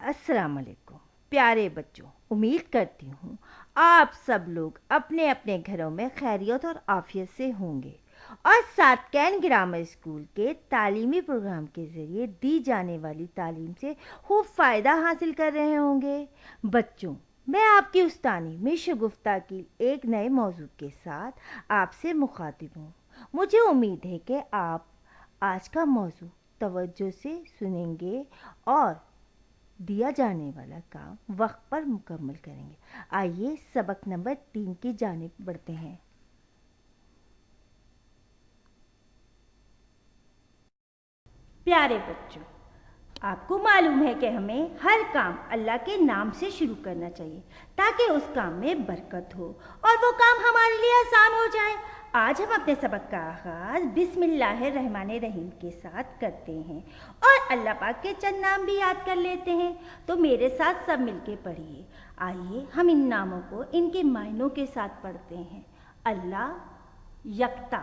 अस्सलाम वालेकुम प्यारे बच्चों। उम्मीद करती हूँ आप सब लोग अपने अपने घरों में खैरियत और आफियत से होंगे और साथ कैन ग्रामर स्कूल के तालीमी प्रोग्राम के ज़रिए दी जाने वाली तालीम से खूब फ़ायदा हासिल कर रहे होंगे। बच्चों, मैं आपकी उस्तानी मिश गुफ्ता की एक नए मौजू के साथ आपसे मुखातिब हूँ। मुझे उम्मीद है कि आप आज का मौजू तवज्जो से सुनेंगे और दिया जाने वाला काम वक्त पर मुकम्मल करेंगे। आइए सबक नंबर 3 की जानिब बढ़ते हैं। प्यारे बच्चों, आपको मालूम है कि हमें हर काम अल्लाह के नाम से शुरू करना चाहिए ताकि उस काम में बरकत हो और वो काम हमारे लिए आसान हो जाए। आज हम अपने सबक का आगाज़ बिस्मिल्लाहिर्रहमानिर्रहीम के साथ करते हैं और अल्लाह पाक के चंद नाम भी याद कर लेते हैं। तो मेरे साथ सब मिलके पढ़िए। आइए हम इन नामों को इनके मायनों के साथ पढ़ते हैं। अल्लाह यकता,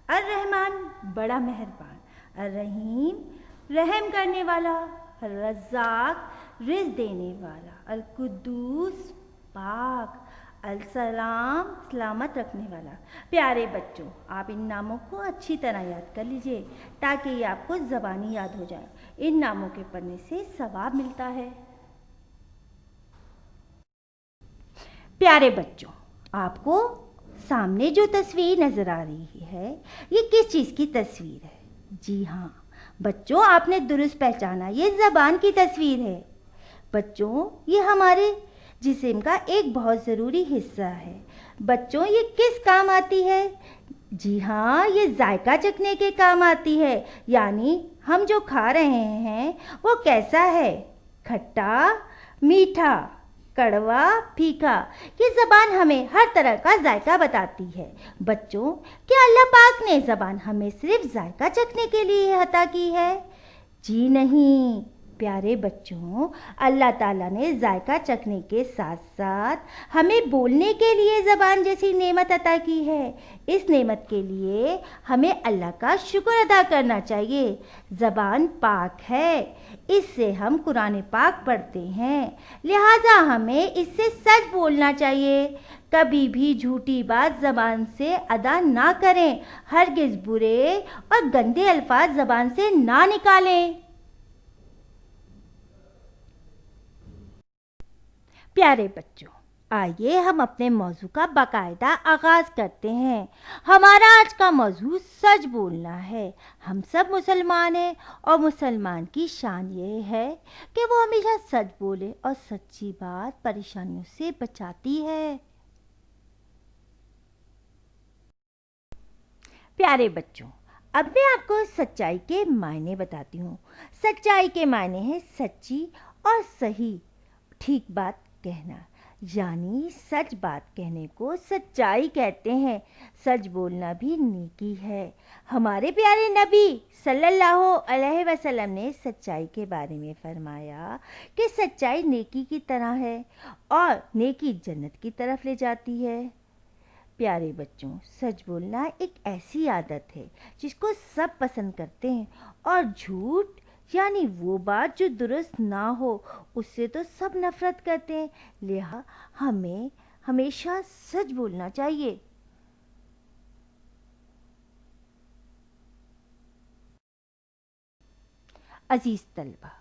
अर्रहमान बड़ा मेहरबान, अर्रहीम रहम करने वाला, रज़्ज़ाक़ रिज़्क़ देने वाला, अल कुद्दूस पाक, अल सलाम सलामत रखने वाला। प्यारे बच्चों, आप इन नामों को अच्छी तरह याद कर लीजिए ताकि ये आपको ज़बानी याद हो जाए। इन नामों के पढ़ने से सवाब मिलता है। प्यारे बच्चों, आपको सामने जो तस्वीर नज़र आ रही है ये किस चीज़ की तस्वीर है? जी हाँ बच्चों, आपने दुरुस्त पहचाना, ये ज़बान की तस्वीर है। बच्चों, ये हमारे जिस्म का एक बहुत ज़रूरी हिस्सा है। बच्चों, ये किस काम आती है? जी हाँ, ये जायका चखने के काम आती है, यानी हम जो खा रहे हैं वो कैसा है, खट्टा, मीठा, कड़वा, फीका। ये ज़बान हमें हर तरह का जायका बताती है। बच्चों, क्या अल्लाह पाक ने ज़बान हमें सिर्फ जायका चखने के लिए अता की है? जी नहीं प्यारे बच्चों, अल्लाह ताला ने जायका चखने के साथ साथ हमें बोलने के लिए ज़बान जैसी नेमत अता की है। इस नेमत के लिए हमें अल्लाह का शुक्र अदा करना चाहिए। ज़बान पाक है, इससे हम कुरान पाक पढ़ते हैं, लिहाजा हमें इससे सच बोलना चाहिए। कभी भी झूठी बात ज़बान से अदा ना करें, हरगिज़ बुरे और गंदे अल्फाज ज़बान से ना निकालें। प्यारे बच्चों, आइए हम अपने मौजू का बाकायदा आगाज़ करते हैं। हमारा आज का मौजू सच बोलना है। हम सब मुसलमान हैं और मुसलमान की शान ये है कि वो हमेशा सच बोले और सच्ची बात परेशानियों से बचाती है। प्यारे बच्चों, अब मैं आपको सच्चाई के मायने बताती हूँ। सच्चाई के मायने हैं सच्ची और सही ठीक बात कहना, यानी सच बात कहने को सच्चाई कहते हैं। सच बोलना भी नेकी है। हमारे प्यारे नबी सल्लल्लाहु अलैहि वसल्लम ने सच्चाई के बारे में फरमाया कि सच्चाई नेकी की तरह है और नेकी जन्नत की तरफ ले जाती है। प्यारे बच्चों, सच बोलना एक ऐसी आदत है जिसको सब पसंद करते हैं और झूठ यानी वो बात जो दुरुस्त ना हो उससे तो सब नफरत करते हैं। लिहाजा हमें हमेशा सच बोलना चाहिए। अजीज तलबा,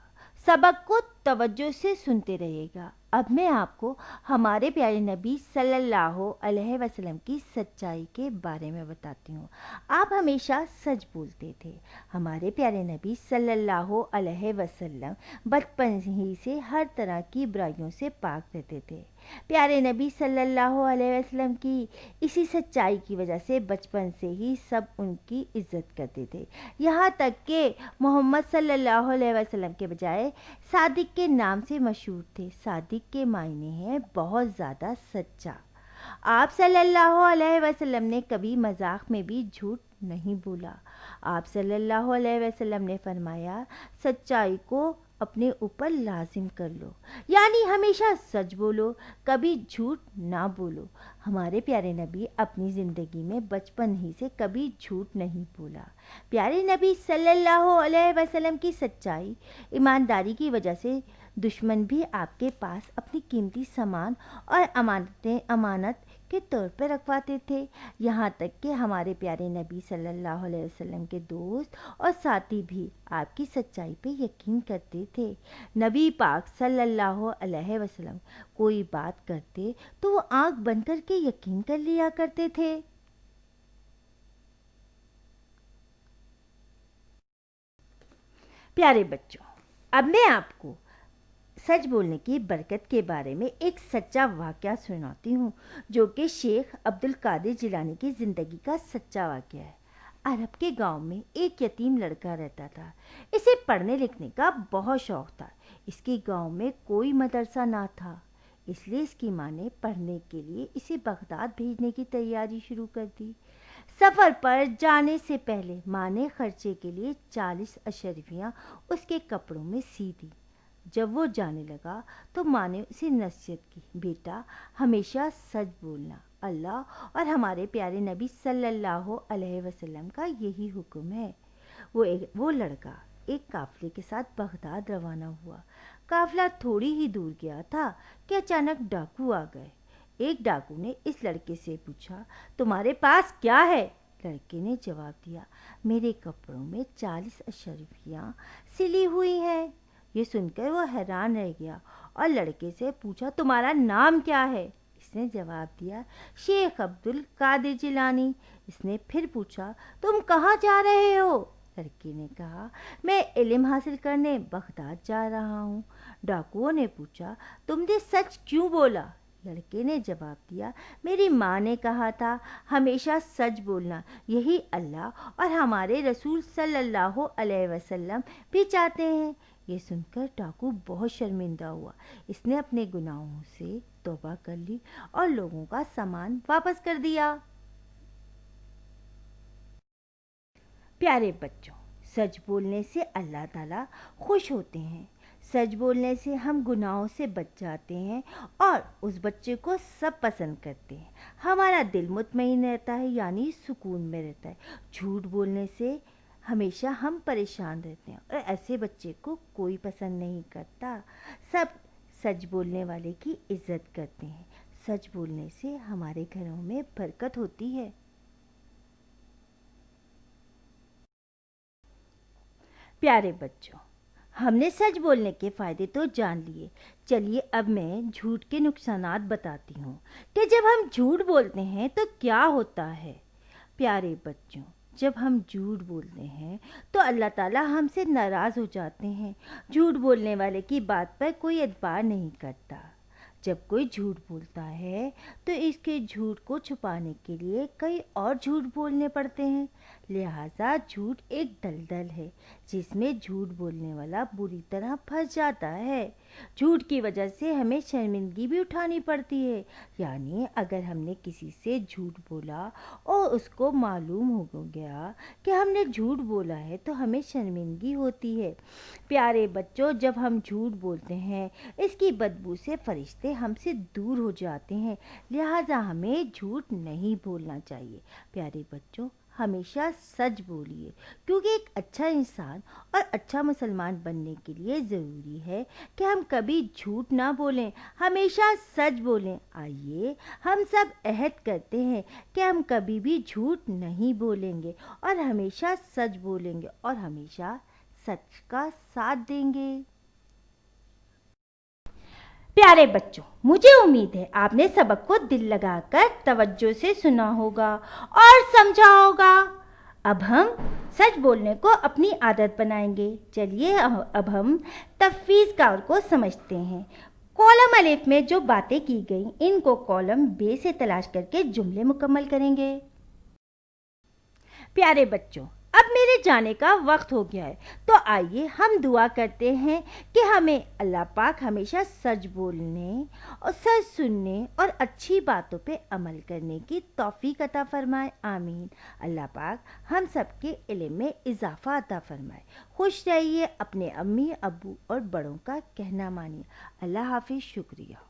सबक को तवज्जो से सुनते रहिएगा। अब मैं आपको हमारे प्यारे नबी सल्लल्लाहु अलैहि वसल्लम की सच्चाई के बारे में बताती हूँ। आप हमेशा सच बोलते थे। हमारे प्यारे नबी सल्लल्लाहु अलैहि वसल्लम बचपन ही से हर तरह की बुराइयों से पाक रहते थे। प्यारे नबी सल्लल्लाहु अलैहि वसल्लम की इसी सच्चाई की वजह से बचपन से ही सब उनकी इज्जत करते थे। यहाँ तक कि मोहम्मद सल्लल्लाहु अलैहि वसल्लम के बजाय सादिक के नाम से मशहूर थे। सादिक के मायने हैं बहुत ज़्यादा सच्चा। आप सल्लल्लाहु अलैहि वसल्लम ने कभी मजाक में भी झूठ नहीं बोला। आप सल्लल्लाहु अलैहि वसल्लम ने फरमाया, सच्चाई को अपने ऊपर लाजिम कर लो, यानी हमेशा सच बोलो, कभी झूठ ना बोलो। हमारे प्यारे नबी अपनी ज़िंदगी में बचपन ही से कभी झूठ नहीं बोला। प्यारे नबी सल्लल्लाहु अलैहि वसल्लम की सच्चाई, ईमानदारी की वजह से दुश्मन भी आपके पास अपनी कीमती सामान और अमानत के तौर पर रखवाते थे। यहाँ तक कि हमारे प्यारे नबी सल्लल्लाहु अलैहि वसल्लम के दोस्त और साथी भी आपकी सच्चाई पे यकीन करते थे। नबी पाक सल्लल्लाहु अलैहि वसल्लम कोई बात करते तो वो आंख बंद करके यकीन कर लिया करते थे। प्यारे बच्चों, अब मैं आपको सच बोलने की बरकत के बारे में एक सच्चा वाक़या सुनाती हूँ, जो कि शेख अब्दुल कादिर जिलानी की ज़िंदगी का सच्चा वाक़या है। अरब के गांव में एक यतीम लड़का रहता था। इसे पढ़ने लिखने का बहुत शौक़ था। इसके गांव में कोई मदरसा ना था, इसलिए इसकी माँ ने पढ़ने के लिए इसे बगदाद भेजने की तैयारी शुरू कर दी। सफ़र पर जाने से पहले माँ ने खर्चे के लिए 40 अशरफियाँ उसके कपड़ों में सी दी। जब वो जाने लगा तो माँ ने उसे नसीहत की, बेटा हमेशा सच बोलना, अल्लाह और हमारे प्यारे नबी सल्लल्लाहु अलैहि वसल्लम का यही हुक्म है। वो लड़का एक काफले के साथ बगदाद रवाना हुआ। काफला थोड़ी ही दूर गया था कि अचानक डाकू आ गए। एक डाकू ने इस लड़के से पूछा, तुम्हारे पास क्या है? लड़के ने जवाब दिया, मेरे कपड़ों में 40 अशरफियाँ सिली हुई हैं। ये सुनकर वो हैरान रह गया और लड़के से पूछा, तुम्हारा नाम क्या है? इसने जवाब दिया, शेख अब्दुल कादिर जिलानी। इसने फिर पूछा, तुम कहाँ जा रहे हो? लड़के ने कहा, मैं इल्म हासिल करने बगदाद जा रहा हूँ। डाकुओं ने पूछा, तुमने सच क्यों बोला? लड़के ने जवाब दिया, मेरी माँ ने कहा था हमेशा सच बोलना, यही अल्लाह और हमारे रसूल सल्लल्लाहु अलैहि वसल्लम भी चाहते हैं। ये सुनकर डाकू बहुत शर्मिंदा हुआ। इसने अपने गुनाहों से तौबा कर ली और लोगों का सामान वापस कर दिया। प्यारे बच्चों, सच बोलने से अल्लाह ताला खुश होते हैं। सच बोलने से हम गुनाहों से बच जाते हैं और उस बच्चे को सब पसंद करते हैं। हमारा दिल मुतमईन रहता है, यानी सुकून में रहता है। झूठ बोलने से हमेशा हम परेशान रहते हैं और ऐसे बच्चे को कोई पसंद नहीं करता। सब सच बोलने वाले की इज्जत करते हैं। सच बोलने से हमारे घरों में बरकत होती है। प्यारे बच्चों, हमने सच बोलने के फ़ायदे तो जान लिए। चलिए अब मैं झूठ के नुकसानात बताती हूँ कि जब हम झूठ बोलते हैं तो क्या होता है। प्यारे बच्चों, जब हम झूठ बोलते हैं तो अल्लाह ताला हमसे नाराज़ हो जाते हैं। झूठ बोलने वाले की बात पर कोई एतबार नहीं करता। जब कोई झूठ बोलता है तो इसके झूठ को छुपाने के लिए कई और झूठ बोलने पड़ते हैं। लिहाजा झूठ एक दलदल है जिसमें झूठ बोलने वाला बुरी तरह फंस जाता है। झूठ की वजह से हमें शर्मिंदगी भी उठानी पड़ती है, यानी अगर हमने किसी से झूठ बोला और उसको मालूम हो गया कि हमने झूठ बोला है तो हमें शर्मिंदगी होती है। प्यारे बच्चों, जब हम झूठ बोलते हैं इसकी बदबू से फरिश्ते हमसे दूर हो जाते हैं। लिहाजा हमें झूठ नहीं बोलना चाहिए। प्यारे बच्चों, हमेशा सच बोलिए, क्योंकि एक अच्छा इंसान और अच्छा मुसलमान बनने के लिए ज़रूरी है कि हम कभी झूठ ना बोलें, हमेशा सच बोलें। आइए हम सब अहद करते हैं कि हम कभी भी झूठ नहीं बोलेंगे और हमेशा सच बोलेंगे और हमेशा सच का साथ देंगे। प्यारे बच्चों, मुझे उम्मीद है आपने सबक को दिल लगाकर तवज्जो से सुना होगा और समझा होगा। अब हम सच बोलने को अपनी आदत बनाएंगे। चलिए अब हम तफवीज़ कार को समझते हैं। कॉलम अलिफ में जो बातें की गई इनको कॉलम बे से तलाश करके जुमले मुकम्मल करेंगे। प्यारे बच्चों, अब मेरे جانے کا وقت ہو گیا ہے، تو آئیے ہم دعا کرتے ہیں کہ ہمیں اللہ پاک ہمیشہ سچ بولنے اور سچ سننے اور اچھی باتوں پہ عمل کرنے کی توفیق عطا فرمائے، آمین۔ اللہ پاک ہم سب کے علم میں اضافہ عطا فرمائے۔ خوش رہیے، اپنے امی ابو اور بڑوں کا کہنا مانیے۔ اللہ حافظ، شکریہ۔